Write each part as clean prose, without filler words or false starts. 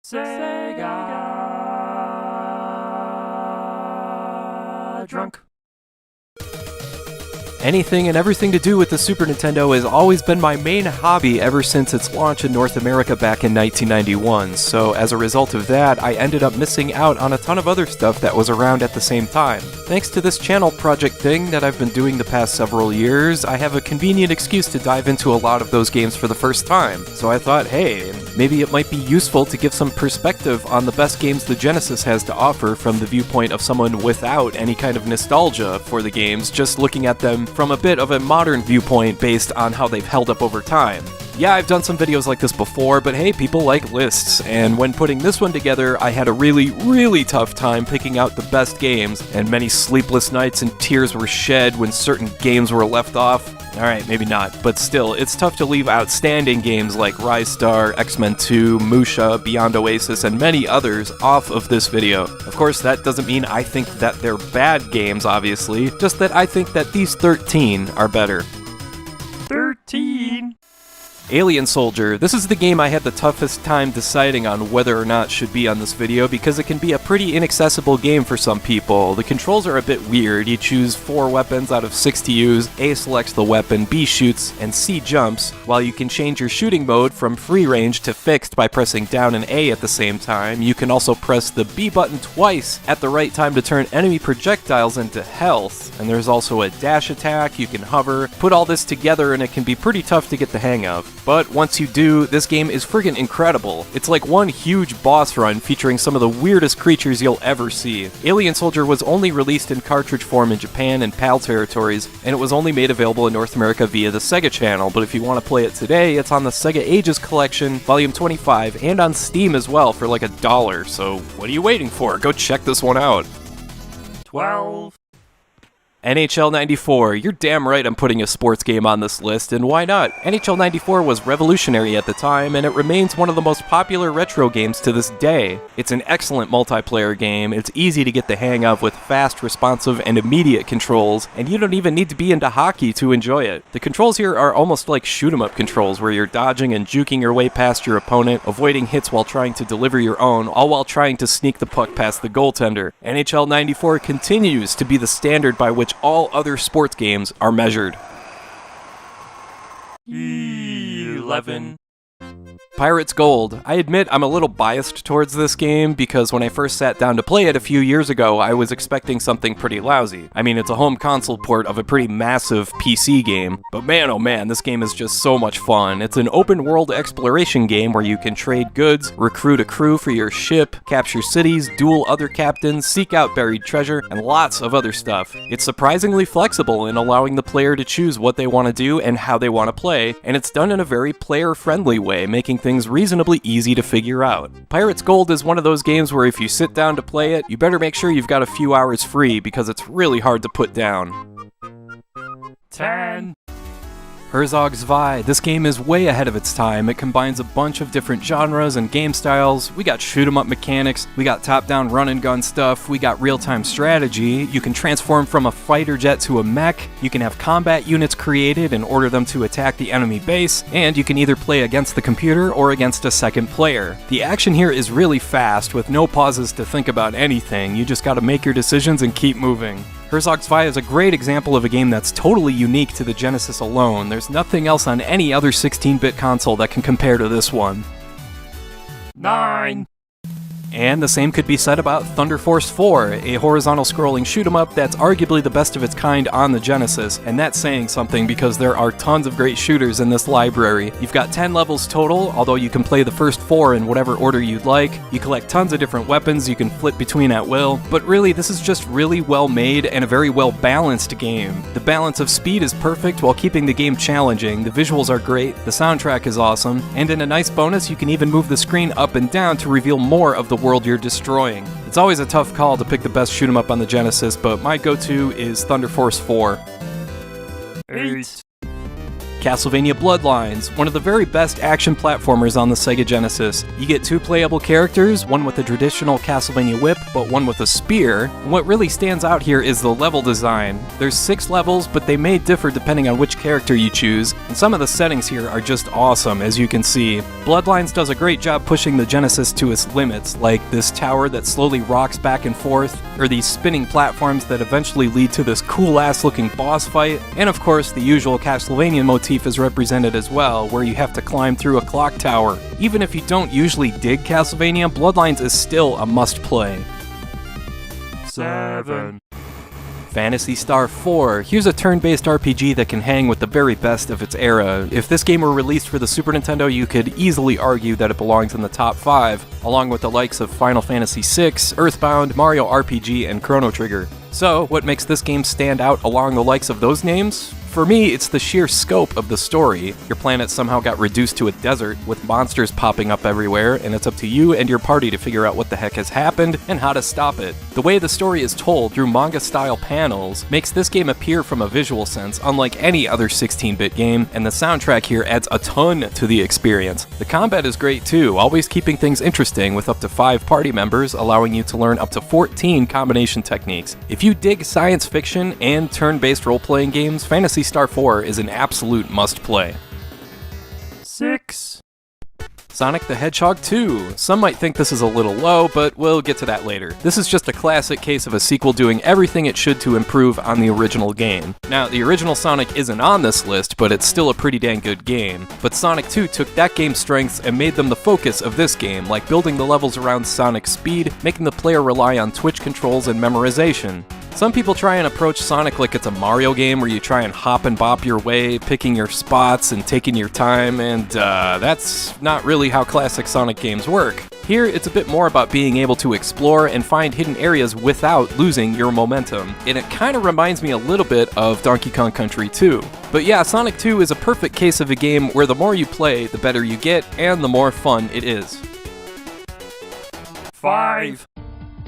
Segadrunk. Anything and everything to do with the Super Nintendo has always been my main hobby ever since its launch in North America back in 1991, so as a result of that, I ended up missing out on a ton of other stuff that was around at the same time. Thanks to this channel project thing that I've been doing the past several years, I have a convenient excuse to dive into a lot of those games for the first time, so I thought, hey, maybe it might be useful to give some perspective on the best games the Genesis has to offer from the viewpoint of someone without any kind of nostalgia for the games, just looking at them from a bit of a modern viewpoint based on how they've held up over time. Yeah, I've done some videos like this before, but hey, people like lists, and when putting this one together, I had a really tough time picking out the best games, and many sleepless nights and tears were shed when certain games were left off. Alright, maybe not, but still, it's tough to leave outstanding games like Rise Star, X-Men 2, Musha, Beyond Oasis, and many others off of this video. Of course, that doesn't mean I think that they're bad games, obviously, just that I think that these 13 are better. 13. Alien Soldier. This is the game I had the toughest time deciding on whether or not should be on this video because it can be a pretty inaccessible game for some people. The controls are a bit weird. You choose 4 weapons out of 6 to use, A selects the weapon, B shoots, and C jumps, while you can change your shooting mode from free range to fixed by pressing down and A at the same time. You can also press the B button twice at the right time to turn enemy projectiles into health, and there's also a dash attack, you can hover. Put all this together and it can be pretty tough to get the hang of. But once you do, this game is friggin' incredible. It's like one huge boss run featuring some of the weirdest creatures you'll ever see. Alien Soldier was only released in cartridge form in Japan and PAL territories, and it was only made available in North America via the Sega channel, but if you want to play it today, it's on the Sega Ages Collection, Volume 25, and on Steam as well for like $1, so what are you waiting for? Go check this one out. 12. NHL 94, you're damn right I'm putting a sports game on this list, and why not? NHL 94 was revolutionary at the time, and it remains one of the most popular retro games to this day. It's an excellent multiplayer game, it's easy to get the hang of with fast, responsive, and immediate controls, and you don't even need to be into hockey to enjoy it. The controls here are almost like shoot-'em-up controls, where you're dodging and juking your way past your opponent, avoiding hits while trying to deliver your own, all while trying to sneak the puck past the goaltender. NHL 94 continues to be the standard by which all other sports games are measured. 11. Pirates Gold. I admit I'm a little biased towards this game because when I first sat down to play it a few years ago, I was expecting something pretty lousy. I mean, it's a home console port of a pretty massive PC game, but man oh man, this game is just so much fun. It's an open world exploration game where you can trade goods, recruit a crew for your ship, capture cities, duel other captains, seek out buried treasure, and lots of other stuff. It's surprisingly flexible in allowing the player to choose what they want to do and how they want to play, and it's done in a very player-friendly way, making things reasonably easy to figure out. Pirates Gold is one of those games where if you sit down to play it, you better make sure you've got a few hours free because it's really hard to put down. 10. Herzog Zwei. This game is way ahead of its time. It combines a bunch of different genres and game styles. We got shoot-'em-up mechanics, we got top-down run-and-gun stuff, we got real-time strategy, you can transform from a fighter jet to a mech, you can have combat units created and order them to attack the enemy base, and you can either play against the computer or against a second player. The action here is really fast, with no pauses to think about anything. You just gotta make your decisions and keep moving. Herzog Zwei is a great example of a game that's totally unique to the Genesis alone. There's nothing else on any other 16-bit console that can compare to this one. 9. And the same could be said about Thunder Force 4, a horizontal scrolling shoot-'em-up that's arguably the best of its kind on the Genesis, and that's saying something because there are tons of great shooters in this library. You've got 10 levels total, although you can play the first 4 in whatever order you'd like. You collect tons of different weapons you can flip between at will, but really this is just really well made and a very well balanced game. The balance of speed is perfect while keeping the game challenging, the visuals are great, the soundtrack is awesome, and in a nice bonus you can even move the screen up and down to reveal more of the world you're destroying. It's always a tough call to pick the best shoot-'em-up on the Genesis, but my go-to is Thunder Force 4. 8. Castlevania Bloodlines, one of the very best action platformers on the Sega Genesis. You get 2 playable characters, one with a traditional Castlevania whip, but one with a spear. And what really stands out here is the level design. There's 6 levels, but they may differ depending on which character you choose, and some of the settings here are just awesome, as you can see. Bloodlines does a great job pushing the Genesis to its limits, like this tower that slowly rocks back and forth, or these spinning platforms that eventually lead to this cool-ass looking boss fight, and of course the usual Castlevania motif is represented as well, where you have to climb through a clock tower. Even if you don't usually dig Castlevania, Bloodlines is still a must-play. 7. Phantasy Star 4. Here's a turn-based RPG that can hang with the very best of its era. If this game were released for the Super Nintendo, you could easily argue that it belongs in the top 5, along with the likes of Final Fantasy VI, Earthbound, Mario RPG, and Chrono Trigger. So, what makes this game stand out along the likes of those names? For me, it's the sheer scope of the story. Your planet somehow got reduced to a desert, with monsters popping up everywhere, and it's up to you and your party to figure out what the heck has happened and how to stop it. The way the story is told through manga-style panels makes this game appear from a visual sense unlike any other 16-bit game, and the soundtrack here adds a ton to the experience. The combat is great too, always keeping things interesting with up to 5 party members, allowing you to learn up to 14 combination techniques. If you dig science fiction and turn-based role-playing games, Phantasy Star 4 is an absolute must-play. 6. Sonic the Hedgehog 2. Some might think this is a little low, but we'll get to that later. This is just a classic case of a sequel doing everything it should to improve on the original game. Now, the original Sonic isn't on this list, but it's still a pretty dang good game. But Sonic 2 took that game's strengths and made them the focus of this game, like building the levels around Sonic's speed, making the player rely on twitch controls and memorization. Some people try and approach Sonic like it's a Mario game where you try and hop and bop your way, picking your spots and taking your time, and that's not really how classic Sonic games work. Here, it's a bit more about being able to explore and find hidden areas without losing your momentum, and it kind of reminds me a little bit of Donkey Kong Country 2. But yeah, Sonic 2 is a perfect case of a game where the more you play, the better you get, and the more fun it is. 5.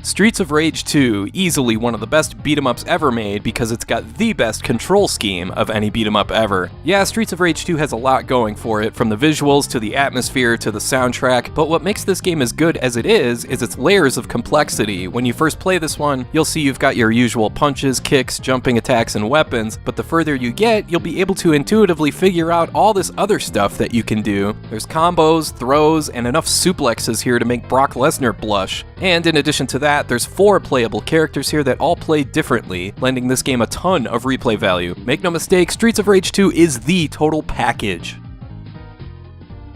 Streets of Rage 2, easily one of the best beat-em-ups ever made because it's got the best control scheme of any beat-em-up ever. Yeah, Streets of Rage 2 has a lot going for it, from the visuals to the atmosphere to the soundtrack, but what makes this game as good as it is its layers of complexity. When you first play this one, you'll see you've got your usual punches, kicks, jumping attacks, and weapons, but the further you get, you'll be able to intuitively figure out all this other stuff that you can do. There's combos, throws, and enough suplexes here to make Brock Lesnar blush. And in addition to that, there's 4 playable characters here that all play differently, lending this game a ton of replay value. Make no mistake, Streets of Rage 2 is the total package.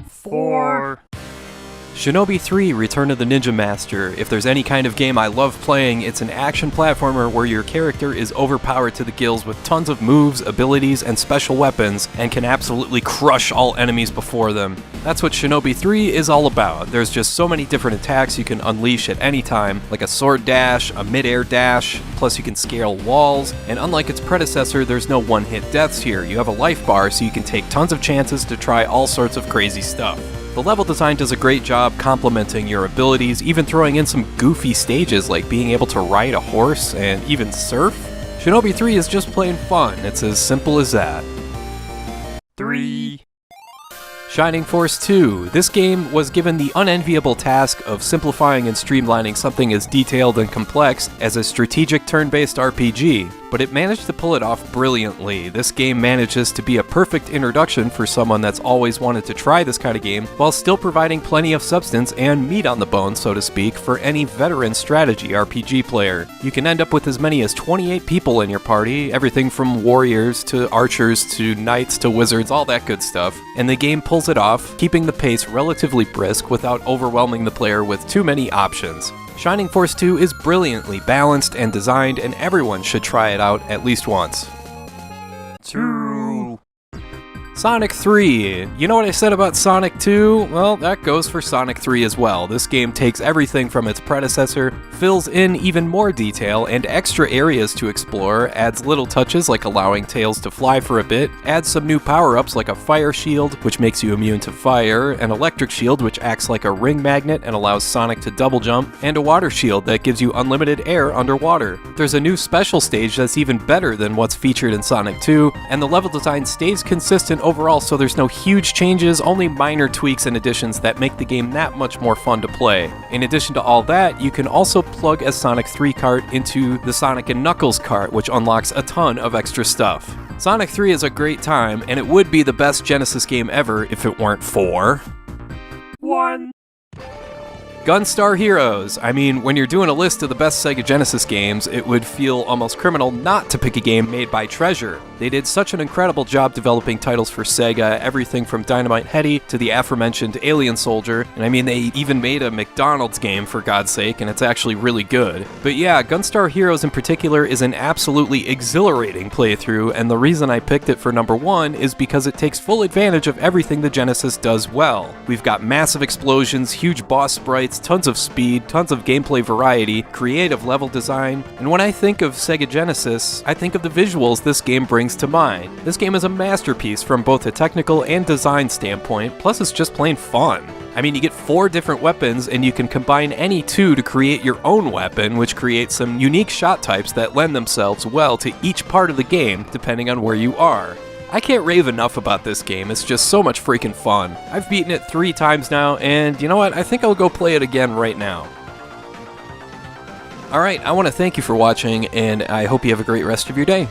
4. Shinobi 3: Return of the Ninja Master. If there's any kind of game I love playing, it's an action platformer where your character is overpowered to the gills with tons of moves, abilities, and special weapons, and can absolutely crush all enemies before them. That's what Shinobi 3 is all about. There's just so many different attacks you can unleash at any time, like a sword dash, a mid-air dash, plus you can scale walls, and unlike its predecessor, there's no one-hit deaths here. You have a life bar, so you can take tons of chances to try all sorts of crazy stuff. The level design does a great job complementing your abilities, even throwing in some goofy stages like being able to ride a horse and even surf. Shinobi 3 is just plain fun, it's as simple as that. 3. Shining Force 2. This game was given the unenviable task of simplifying and streamlining something as detailed and complex as a strategic turn-based RPG, but it managed to pull it off brilliantly. This game manages to be a perfect introduction for someone that's always wanted to try this kind of game, while still providing plenty of substance and meat on the bone, so to speak, for any veteran strategy RPG player. You can end up with as many as 28 people in your party, everything from warriors to archers to knights to wizards, all that good stuff, and the game pulls it off, keeping the pace relatively brisk without overwhelming the player with too many options. Shining Force 2 is brilliantly balanced and designed, and everyone should try it out at least once. 2. Sonic 3. You know what I said about Sonic 2? Well, that goes for Sonic 3 as well. This game takes everything from its predecessor, fills in even more detail and extra areas to explore, adds little touches like allowing Tails to fly for a bit, adds some new power-ups like a fire shield, which makes you immune to fire, an electric shield which acts like a ring magnet and allows Sonic to double jump, and a water shield that gives you unlimited air underwater. There's a new special stage that's even better than what's featured in Sonic 2, and the level design stays consistent overall, so there's no huge changes, only minor tweaks and additions that make the game that much more fun to play. In addition to all that, you can also plug a Sonic 3 cart into the Sonic & Knuckles cart, which unlocks a ton of extra stuff. Sonic 3 is a great time, and it would be the best Genesis game ever if it weren't for... 1. Gunstar Heroes. I mean, when you're doing a list of the best Sega Genesis games, it would feel almost criminal not to pick a game made by Treasure. They did such an incredible job developing titles for Sega, everything from Dynamite Headdy to the aforementioned Alien Soldier, and I mean, they even made a McDonald's game, for God's sake, and it's actually really good. But yeah, Gunstar Heroes in particular is an absolutely exhilarating playthrough, and the reason I picked it for number 1 is because it takes full advantage of everything the Genesis does well. We've got massive explosions, huge boss sprites, tons of speed, tons of gameplay variety, creative level design, and when I think of Sega Genesis, I think of the visuals this game brings to mind. This game is a masterpiece from both a technical and design standpoint, plus it's just plain fun. I mean, you get 4 different weapons, and you can combine any 2 to create your own weapon, which creates some unique shot types that lend themselves well to each part of the game, depending on where you are. I can't rave enough about this game, it's just so much freaking fun. I've beaten it 3 times now, and you know what, I think I'll go play it again right now. Alright, I want to thank you for watching, and I hope you have a great rest of your day.